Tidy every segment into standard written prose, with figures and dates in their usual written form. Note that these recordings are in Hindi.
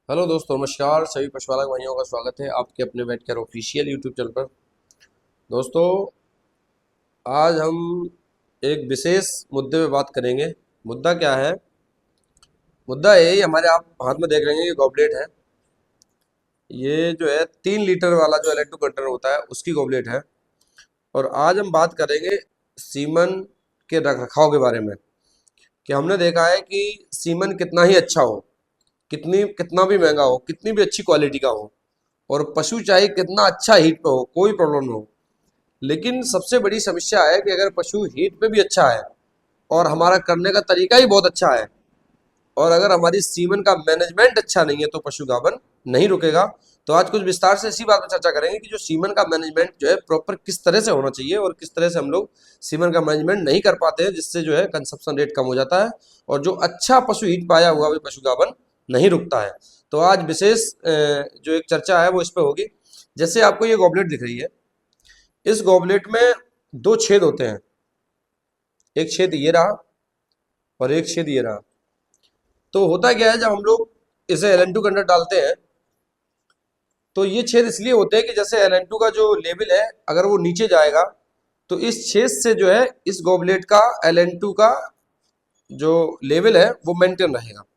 हेलो दोस्तों, नमस्कार। सभी पशुपालक भाइयों का स्वागत है आपके अपने vet care official YouTube channel पर। दोस्तों, आज हम एक विशेष मुद्दे पे बात करेंगे। मुद्दा क्या है? मुद्दा यही, हमारे आप हाथ में देख रहे हैं, ये गॉबलेट है। ये जो है 3 लीटर वाला जो एल2 कंटेनर होता है उसकी गॉबलेट है। और आज हम बात करेंगे सीमन के रख रखाव के बारे में, कि हमने देखा है कि सीमन कितना ही अच्छा हो, कितना भी महंगा हो, कितनी भी अच्छी क्वालिटी का हो, और पशु चाहे कितना अच्छा हीट पे हो, कोई प्रॉब्लम ना हो, लेकिन सबसे बड़ी समस्या है कि अगर पशु हीट पे भी अच्छा है और हमारा करने का तरीका ही बहुत अच्छा है, और अगर हमारी सीमन का मैनेजमेंट अच्छा नहीं है, तो पशु गाभन नहीं रुकेगा। तो आज कुछ विस्तार से इसी बात पर चर्चा करेंगे कि जो सीमन का मैनेजमेंट जो है प्रॉपर किस तरह से होना चाहिए, और किस तरह से हम लोग सीमन का मैनेजमेंट नहीं कर पाते हैं, जिससे जो है कंजप्शन रेट कम हो जाता है, और जो अच्छा पशु हीट पाया हुआ भी पशु गाभन नहीं रुकता है। तो आज विशेष जो एक चर्चा है वो इस पर होगी। जैसे आपको ये गॉबलेट दिख रही है, इस गॉबलेट में 2 छेद होते हैं। एक छेद ये रहा और एक छेद ये रहा। तो होता क्या है, जब हम लोग इसे LN2 के अंदर डालते हैं, तो ये छेद इसलिए होते हैं कि जैसे LN2 का जो लेवल है, अगर वो नीचे जाएगा तो इस छेद से जो है इस गॉबलेट का LN2 का जो लेवल है वो मेंटेन रहेगा।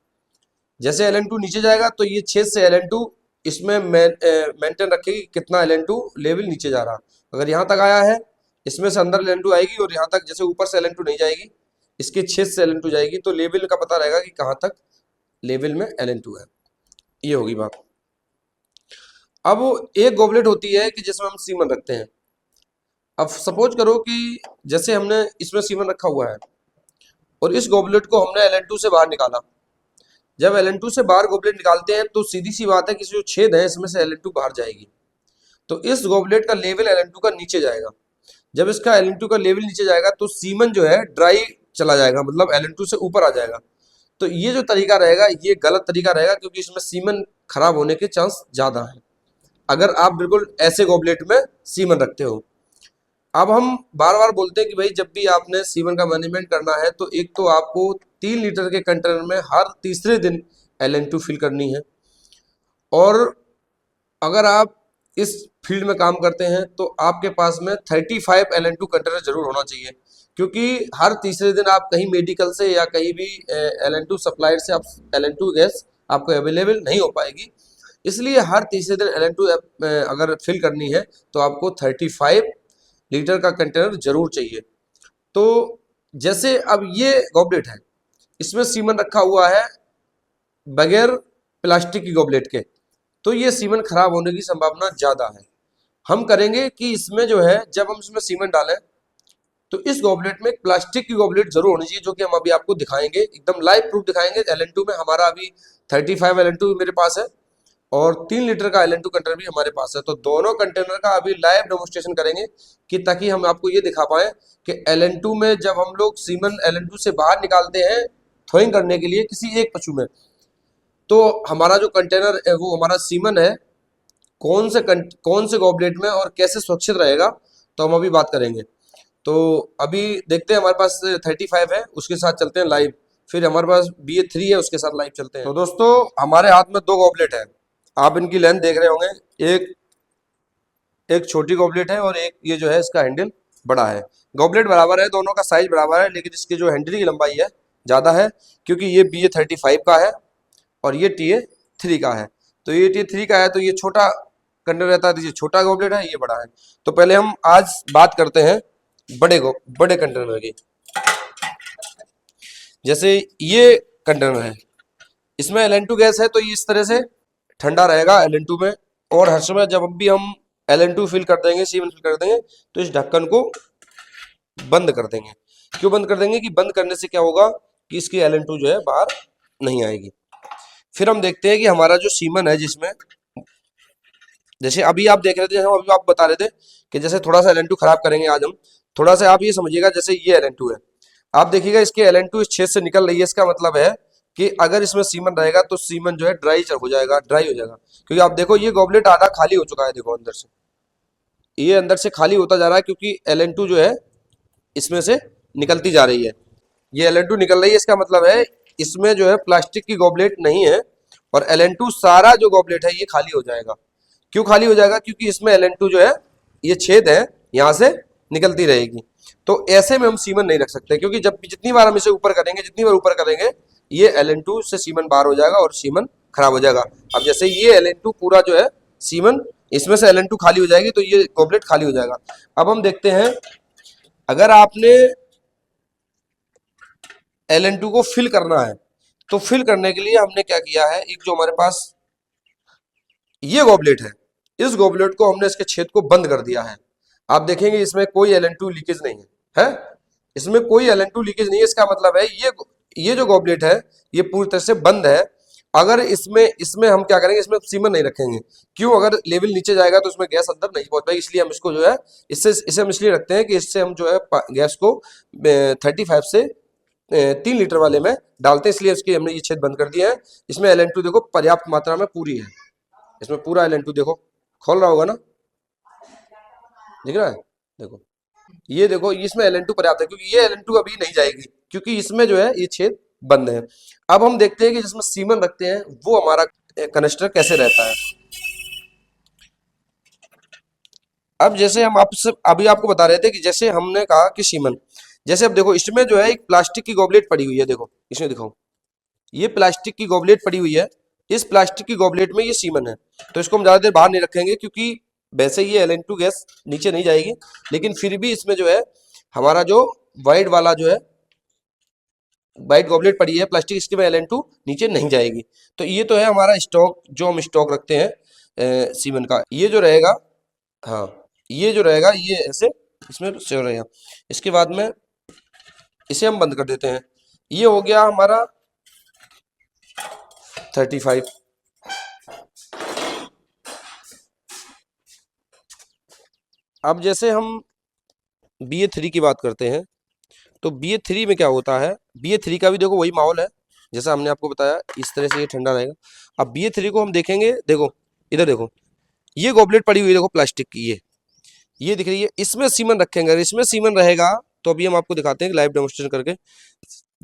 जैसे LN2 नीचे जाएगा तो ये छेद से LN2 इसमें मेंटेन रखेगी कितना LN2 लेवल नीचे जा रहा। अगर यहाँ तक आया है, इसमें से अंदर LN2 आएगी, और यहाँ तक जैसे ऊपर से LN2 नहीं जाएगी, इसके छेद से LN2 जाएगी, तो लेवल का पता रहेगा कि कहाँ तक लेवल में LN2 है। ये होगी बात। अब एक गॉबलेट होती है कि जिसमें हम सीमन रखते हैं। अब सपोज करो कि जैसे हमने इसमें सीमन रखा हुआ है, और इस गॉबलेट को हमने LN2 से बाहर निकाला। जब LN2 से बाहर गॉबलेट निकालते हैं तो सीधी सी बात है कि जो छेद है इसमें से LN2 बाहर जाएगी, तो इस गॉबलेट का लेवल LN2 का नीचे जाएगा। जब इसका LN2 का लेवल नीचे जाएगा तो सीमन जो है ड्राई चला जाएगा, मतलब LN2 से ऊपर आ जाएगा। तो ये जो तरीका रहेगा ये गलत तरीका रहेगा, क्योंकि इसमें सीमन खराब होने के चांस ज्यादा है अगर आप बिल्कुल ऐसे गॉबलेट में सीमन रखते हो। अब हम बार बार बोलते हैं कि भाई, जब भी आपने सीमन का मैनेजमेंट करना है तो एक तो आपको 3 लीटर के कंटेनर में हर तीसरे दिन LN2 फिल करनी है। और अगर आप इस फील्ड में काम करते हैं तो आपके पास में 35 LN2 कंटेनर जरूर होना चाहिए, क्योंकि हर तीसरे दिन आप कहीं मेडिकल से या कहीं भी LN2 सप्लायर से आप LN2 गैस आपको अवेलेबल नहीं हो पाएगी। इसलिए हर तीसरे दिन LN2 अगर फिल करनी है तो आपको 35 लीटर का कंटेनर जरूर चाहिए। तो जैसे अब ये गॉबलेट है, इसमें सीमन रखा हुआ है बगैर प्लास्टिक की गॉबलेट के, तो ये सीमन खराब होने की संभावना ज्यादा है। हम करेंगे कि इसमें जो है, जब हम इसमें सीमन डालें तो इस गॉबलेट में एक प्लास्टिक की गॉबलेट जरूर होनी चाहिए, जो कि हम अभी आपको दिखाएंगे, एकदम लाइव प्रूफ दिखाएंगे। LN2 में हमारा अभी 35 LN2 मेरे पास है, और 3 लीटर का LN2 कंटेनर भी हमारे पास है। तो दोनों कंटेनर का अभी लाइव डेमोस्ट्रेशन करेंगे, कि ताकि हम आपको ये दिखा पाए कि LN2 में जब हम लोग सीमन LN2 से बाहर निकालते हैं थ्रोइंग करने के लिए किसी एक पशु में, तो हमारा जो कंटेनर है वो हमारा सीमन है कौन से गॉबलेट में और कैसे सुरक्षित रहेगा, तो हम अभी बात करेंगे। तो अभी देखते हैं, हमारे पास 35 है, उसके साथ चलते हैं लाइव। फिर हमारे पास BA3 है, उसके साथ लाइव चलते हैं। तो दोस्तों, हमारे हाथ में 2 गॉबलेट है, आप इनकी लेंथ देख रहे होंगे। एक एक छोटी गॉबलेट है, और एक ये जो है इसका हैंडल बड़ा है। गॉबलेट बराबर है, दोनों का साइज बराबर है, लेकिन इसकी जो हैंडल की लंबाई है ज़्यादा है, क्योंकि ये BA35 का है और ये TA3 का है। तो ये TA3 का है तो ये छोटा कंटेनर रहता है, तो ये छोटा गॉबलेट है, ये बड़ा है। तो पहले हम आज बात करते हैं बड़े कंटेनर की। जैसे ये कंटेनर है, इसमें LN2 गैस है, तो ये इस तरह से ठंडा रहेगा LN2 में। और हर समय जब भी हम LN2 फिल कर देंगे, सीमन फिल कर देंगे, तो इस ढक्कन को बंद कर देंगे। क्यों बंद कर देंगे? कि बंद करने से क्या होगा कि इसकी LN2 जो है बाहर नहीं आएगी। फिर हम देखते हैं कि हमारा जो सीमन है, जिसमें जैसे अभी आप देख रहे थे, हम अभी आप बता रहे थे कि जैसे थोड़ा सा LN2 खराब करेंगे आज हम। थोड़ा सा आप ये समझिएगा, जैसे ये LN2 है, आप देखिएगा इसके LN2 इस छेद से निकल रही है। इसका मतलब है कि अगर इसमें सीमन रहेगा तो सीमन जो है ड्राई हो जाएगा, क्योंकि आप देखो ये गॉबलेट आधा खाली हो चुका है। देखो अंदर से ये अंदर से खाली होता जा रहा है, क्योंकि LN2 जो है इसमें से निकलती जा रही है। ये LN2 निकल रही है, इसका मतलब है इसमें जो है प्लास्टिक की गॉबलेट नहीं है, और Ln2 सारा जो गॉबलेट है ये खाली हो जाएगा। क्यों खाली हो जाएगा? क्योंकि इसमें Ln2 जो है ये छेद है, यहाँ से निकलती रहेगी। तो ऐसे में हम सीमन नहीं रख सकते, क्योंकि जब जितनी बार हम इसे ऊपर करेंगे, जितनी बार ऊपर करेंगे, ये Ln2 से सीमन बाहर हो जाएगा और सीमन खराब हो जाएगा। अब जैसे ये Ln2 पूरा जो है सीमन, इसमें से Ln2 खाली हो जाएगी तो ये गॉबलेट खाली हो जाएगा। अब हम देखते हैं, अगर आपने Ln2 को फिल करना है तो फिल करने के लिए हमने क्या किया है, एक जो हमारे पास ये गॉबलेट है, इस गॉबलेट को हमने इसके छेद को बंद कर दिया है। आप देखेंगे इसमें कोई Ln2 लीकेज नहीं है, इसमें कोई Ln2 लीकेज नहीं है। इसका मतलब है ये जो गॉबलेट है ये पूरी तरह से बंद है। अगर इसमें इसमें हम क्या करेंगे, इसमें सीमन नहीं रखेंगे। क्यों? अगर लेवल नीचे जाएगा तो इसमें गैस अंदर नहीं पहुंच पाएगी, इसलिए हम इसको जो है इसे हम इसलिए रखते हैं कि इससे हम जो है गैस को 35 से 3 लीटर वाले में डालते हैं, इसलिए इसकी हमने ये छेद बंद कर दिया है। इसमें Ln2 देखो पर्याप्त मात्रा में पूरी है, इसमें पूरा Ln2 देखो खोल रहा होगा ना, दिख रहा है? देखो, ये देखो इसमें Ln2 पर्याप्त है, क्योंकि ये Ln2 अभी नहीं जाएगी, क्योंकि इसमें जो है ये छेद बंद है। अब हम देखते हैं कि जिसमें सीमन रखते हैं वो हमारा कनेक्टर कैसे रहता है। अब जैसे हम आपसे अभी आपको बता रहे थे कि जैसे हमने कहा कि सीमन, जैसे अब देखो इसमें जो है एक प्लास्टिक की गॉबलेट पड़ी हुई है, देखो इसमें दिखाओ, ये प्लास्टिक की गॉबलेट पड़ी हुई है। इस प्लास्टिक की गॉबलेट में ये सीमन है, तो इसको हम ज्यादा देर बाहर नहीं रखेंगे, क्योंकि वैसे ये Ln2 गैस नीचे नहीं जाएगी, लेकिन फिर भी इसमें जो है हमारा जो वाइट वाला जो है वाइट गॉबलेट पड़ी है प्लास्टिक, इसके में Ln2 नीचे नहीं जाएगी। तो ये तो है हमारा स्टॉक, जो हम स्टॉक रखते हैं सीमन का, ये जो रहेगा, हाँ ये जो रहेगा ये ऐसे इसमें सेव रहेगा। इसके बाद में इसे हम बंद कर देते हैं। ये हो गया हमारा 35। अब जैसे हम BA3 की बात करते हैं, तो BA3 में क्या होता है, BA3 का भी देखो वही माहौल है जैसा हमने आपको बताया, इस तरह से ये ठंडा रहेगा। अब BA3 को हम देखेंगे, देखो इधर देखो, ये गॉबलेट पड़ी हुई है देखो प्लास्टिक की, ये दिख रही है, इसमें सीमन रखेंगे। अगर इसमें सीमन रहेगा तो अभी हम आपको दिखाते हैं लाइव डेमोस्ट्रेशन करके।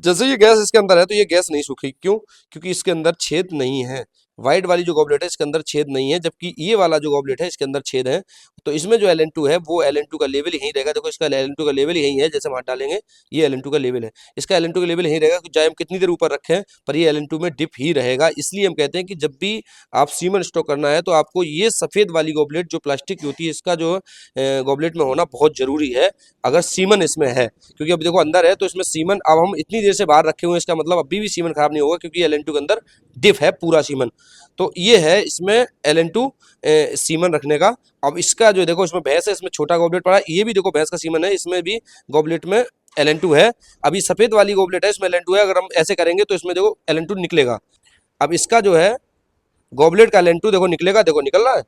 जैसे ये गैस इसके अंदर है तो ये गैस नहीं सूखेगी, क्यों? क्योंकि इसके अंदर छेद नहीं है। व्हाइट वाली जो गॉबलेट है इसके अंदर छेद नहीं है, जबकि ये वाला जो गॉबलेट है इसके अंदर छेद है। तो इसमें जो Ln2 है वो Ln2 का लेवल यहीं रहेगा। देखो इसका Ln2 का लेवल यहीं है, जैसे हम हाथ डालेंगे ये Ln2 का लेवल है, इसका Ln2 का लेवल यहीं रहेगा। चाहे हम कितनी देर ऊपर रखें पर ये Ln2 में डिप ही रहेगा। इसलिए हम कहते हैं कि जब भी आप सीमन स्टॉक करना है तो आपको ये सफ़ेद वाली गॉबलेट जो प्लास्टिक की होती है, इसका जो गॉबलेट में होना बहुत जरूरी है, अगर सीमन इसमें है। क्योंकि अब देखो अंदर है तो इसमें सीमन, अब हम इतनी देर से बाहर रखे हुए हैं, इसका मतलब अभी भी सीमन खराब नहीं होगा, क्योंकि Ln2 के अंदर डिप है पूरा सीमन। तो ये है इसमें Ln2 सीमन रखने का। अब इसका जो देखो इसमें भैंस है, इसमें छोटा गॉबलेट पड़ा है, ये भी देखो भैंस का सीमन है, इसमें भी गॉबलेट में Ln2 है। अभी सफेद वाली गॉबलेट है इसमें Ln2 है, अगर हम ऐसे करेंगे तो इसमें देखो Ln2 निकलेगा। अब इसका जो है गॉबलेट का Ln2 देखो निकलेगा, देखो निकल रहा है,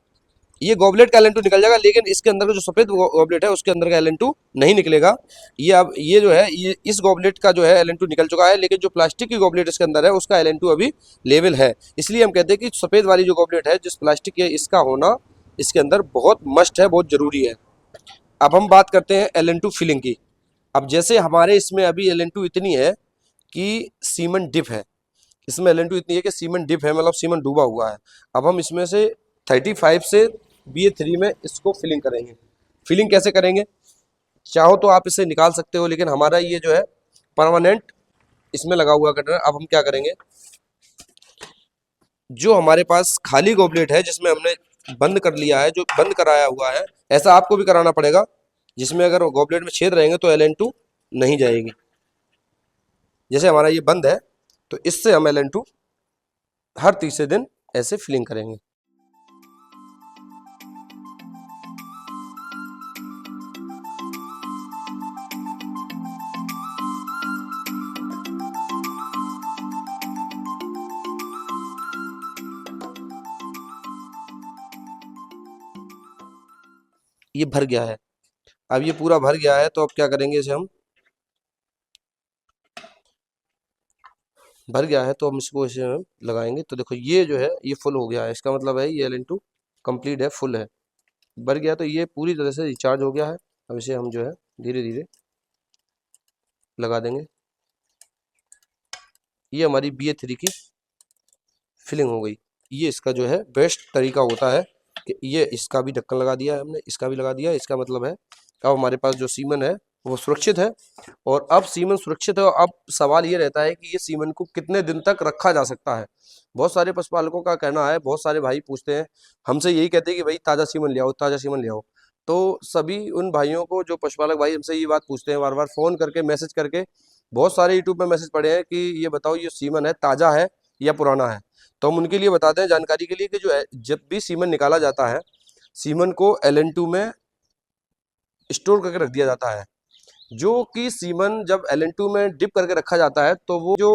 ये गॉबलेट का Ln2 निकल जाएगा, लेकिन इसके अंदर का जो सफेद गॉबलेट है उसके अंदर का Ln2 नहीं निकलेगा। ये अब ये जो है ये इस गॉबलेट का जो है Ln2 निकल चुका है, लेकिन जो प्लास्टिक की गॉबलेट इसके अंदर है उसका Ln2 अभी लेवल है। इसलिए हम कहते हैं कि सफेद वाली जो गॉबलेट है जिस प्लास्टिक की है, इसका होना इसके अंदर बहुत मस्ट है, बहुत जरूरी है। अब हम बात करते हैं Ln2 फिलिंग की। अब जैसे हमारे इसमें अभी Ln2 इतनी है कि सीमन डिप है, इसमें Ln2 इतनी है कि सीमन डिप है, मतलब सीमन डूबा हुआ है। अब हम इसमें से 35 से BA3 में इसको फिलिंग करेंगे। फिलिंग कैसे करेंगे? चाहो तो आप इसे निकाल सकते हो, लेकिन हमारा ये जो है परमानेंट इसमें लगा हुआ कटर है। अब हम क्या करेंगे, जो हमारे पास खाली गॉबलेट है जिसमें हमने बंद कर लिया है, जो बंद कराया हुआ है, ऐसा आपको भी कराना पड़ेगा, जिसमें अगर गॉबलेट में छेद रहेंगे तो Ln2 नहीं जाएगी। जैसे हमारा ये बंद है तो इससे हम Ln2 हर तीसरे दिन ऐसे फिलिंग करेंगे। ये भर गया है, अब ये पूरा भर गया है, तो अब क्या करेंगे, इसे हम भर गया है तो हम इसको इसे हम लगाएंगे। तो देखो ये जो है ये फुल हो गया है, इसका मतलब है ये Ln2 कंप्लीट है, फुल है, भर गया, तो ये पूरी तरह से रिचार्ज हो गया है। अब इसे हम जो है धीरे धीरे लगा देंगे। ये हमारी BA3 की फिलिंग हो गई। ये इसका जो है बेस्ट तरीका होता है कि ये इसका भी ढक्कन लगा दिया है हमने, इसका भी लगा दिया है। इसका मतलब है अब हमारे पास जो सीमन है वो सुरक्षित है। और अब सीमन सुरक्षित है और अब सवाल ये रहता है कि ये सीमन को कितने दिन तक रखा जा सकता है। बहुत सारे पशुपालकों का कहना है, बहुत सारे भाई पूछते हैं हमसे, यही कहते हैं कि भाई ताज़ा सीमन ले आओ, ताज़ा सीमन ले आओ। तो सभी उन भाइयों को, जो पशुपालक भाई हमसे ये बात पूछते हैं बार बार फ़ोन करके, मैसेज करके, बहुत सारे यूट्यूब पे मैसेज पड़े हैं कि ये बताओ ये सीमन है ताज़ा है या पुराना है। तो हम उनके लिए बताते हैं जानकारी के लिए कि जो है जब भी सीमन निकाला जाता है, सीमन को LN2 में स्टोर करके रख दिया जाता है। जो कि सीमन जब LN2 में डिप करके रखा जाता है तो वो जो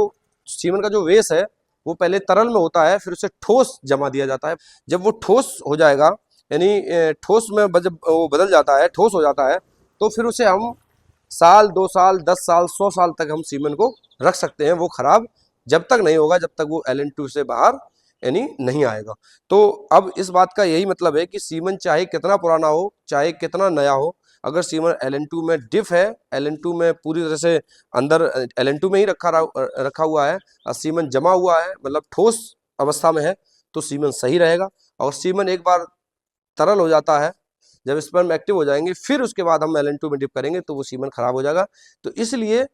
सीमन का जो वेस है वो पहले तरल में होता है, फिर उसे ठोस जमा दिया जाता है। जब वो ठोस हो जाएगा, यानी ठोस में जब वो बदल जाता है, ठोस हो जाता है, तो फिर उसे हम साल, 2 साल, 10 साल, 100 साल तक हम सीमन को रख सकते हैं। वो खराब जब तक नहीं होगा जब तक वो LN2 से बाहर यानी नहीं आएगा। तो अब इस बात का यही मतलब है कि सीमन चाहे कितना पुराना हो, चाहे कितना नया हो, अगर सीमन LN2 में डिफ है, LN2 में पूरी तरह से अंदर LN2 में ही रखा हुआ है, सीमन जमा हुआ है, मतलब ठोस अवस्था में है, तो सीमन सही रहेगा। और सीमन एक बार तरल हो जाता है, जब स्पर्म एक्टिव हो जाएंगे, फिर उसके बाद हम LN2 में डिप करेंगे तो वो सीमन खराब हो जाएगा। तो इसलिए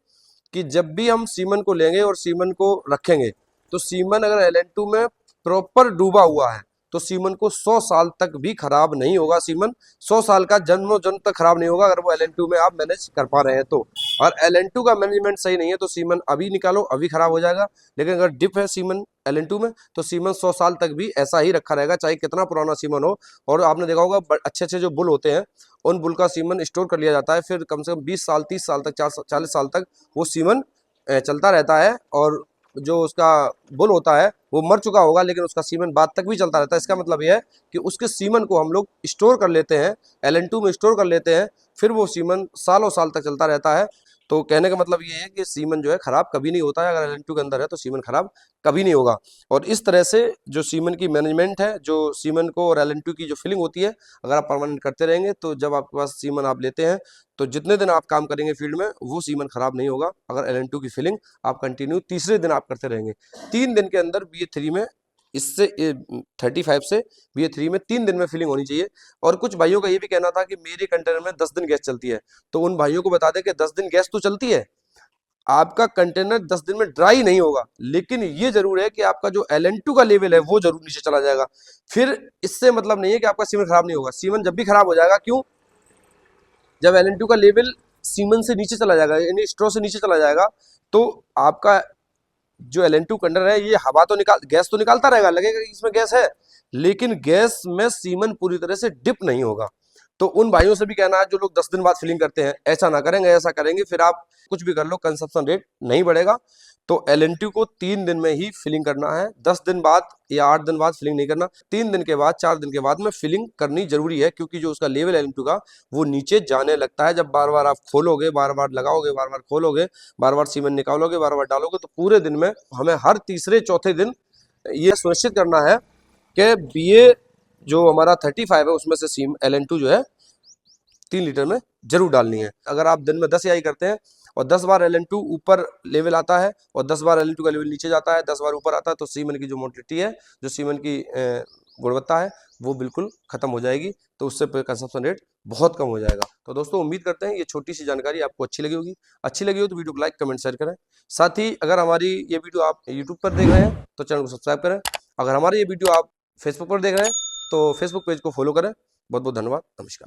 कि जब भी हम सीमन को लेंगे और सीमन को रखेंगे, तो सीमन अगर LN2 में प्रॉपर डूबा हुआ है तो सीमन को 100 साल तक भी खराब नहीं होगा। सीमन 100 साल का जन्मों जन्म तक खराब नहीं होगा अगर वो LN2 में आप मैनेज कर पा रहे हैं तो। और LN2 का मैनेजमेंट सही नहीं है तो सीमन अभी निकालो अभी खराब हो जाएगा। लेकिन अगर डिप है सीमन LN2 में तो सीमन 100 साल तक भी ऐसा ही रखा रहेगा, चाहे कितना पुराना सीमन हो। और आपने देखा होगा अच्छे अच्छे जो बुल होते हैं, उन बुल का सीमन स्टोर कर लिया जाता है, फिर कम से कम 20 साल, 30 साल तक, 40 साल तक वो सीमन चलता रहता है। और जो उसका बुल होता है वो मर चुका होगा लेकिन उसका सीमन बाद तक भी चलता रहता है। इसका मतलब यह है कि उसके सीमन को हम लोग स्टोर कर लेते हैं, LN2 में स्टोर कर लेते हैं, फिर वो सीमन सालों साल तक चलता रहता है। तो कहने का मतलब ये है कि सीमन जो है खराब कभी नहीं होता है। अगर LN2 के अंदर है तो सीमन खराब कभी नहीं होगा। और इस तरह से जो सीमन की मैनेजमेंट है, जो सीमन को और LN2 की जो फिलिंग होती है, अगर आप परमानेंट करते रहेंगे तो जब आपके पास सीमन आप लेते हैं तो जितने दिन आप काम करेंगे फील्ड में वो सीमन खराब नहीं होगा। अगर LN2 की फिलिंग आप कंटिन्यू तीसरे दिन आप करते रहेंगे, 3 दिन के अंदर BA3 में, इससे 35 से BA3 में 3 दिन में फिलिंग होनी चाहिए। और कुछ भाइयों का ये भी कहना था कि मेरे कंटेनर में 10 दिन गैस चलती है, तो उन भाइयों को बता दें कि 10 दिन गैस तो चलती है, आपका कंटेनर 10 दिन में ड्राई नहीं होगा, लेकिन ये जरूर है कि आपका जो LN2 का लेवल है वो जरूर नीचे चला जाएगा। फिर इससे मतलब नहीं है कि आपका सीमन खराब नहीं होगा। सीमन जब भी खराब हो जाएगा, क्यों? जब LN2 का लेवल सीमन से नीचे चला जाएगा, यानी स्ट्रॉ से नीचे चला जाएगा, तो आपका जो LN2 कंटेनर है ये हवा तो गैस तो निकालता रहेगा, लगेगा कि इसमें गैस है, लेकिन गैस में सीमन पूरी तरह से डिप नहीं होगा। तो उन भाइयों से भी कहना है जो लोग 10 दिन बाद फिलिंग करते हैं, ऐसा ना करेंगे। ऐसा करेंगे फिर आप कुछ भी कर लो, कंजप्शन रेट नहीं बढ़ेगा। तो LN2 को 3 दिन में ही फिलिंग करना है, 10 दिन बाद या 8 दिन बाद फिलिंग नहीं करना। 3 दिन के बाद, 4 दिन के बाद में फिलिंग करनी जरूरी है, क्योंकि जो उसका लेवल LN2 का वो नीचे जाने लगता है। जब बार बार आप खोलोगे, बार बार लगाओगे, बार बार खोलोगे, बार बार सीमेंट निकालोगे, बार बार डालोगे, तो पूरे दिन में हमें हर तीसरे चौथे दिन ये सुनिश्चित करना है कि BA जो हमारा 35 है उसमें से LN2 जो है 3 लीटर में जरूर डालनी है। अगर आप दिन में 10 याई करते हैं और 10 बार LN2 ऊपर लेवल आता है और 10 बार LN2 का लेवल नीचे जाता है, 10 बार ऊपर आता है, तो सीमन की जो मोटिलिटी है, जो सीमन की गुणवत्ता है, वो बिल्कुल खत्म हो जाएगी। तो उससे कंजप्शन रेट बहुत कम हो जाएगा। तो दोस्तों उम्मीद करते हैं ये छोटी सी जानकारी आपको अच्छी लगी होगी। अच्छी लगी हो तो वीडियो को लाइक, कमेंट, शेयर करें। साथ ही अगर हमारी ये वीडियो आप यूट्यूब पर देख रहे हैं तो चैनल को सब्सक्राइब करें। अगर हमारी ये वीडियो आप फेसबुक पर देख रहे हैं तो फेसबुक पेज को फॉलो करें। बहुत बहुत धन्यवाद, नमस्कार।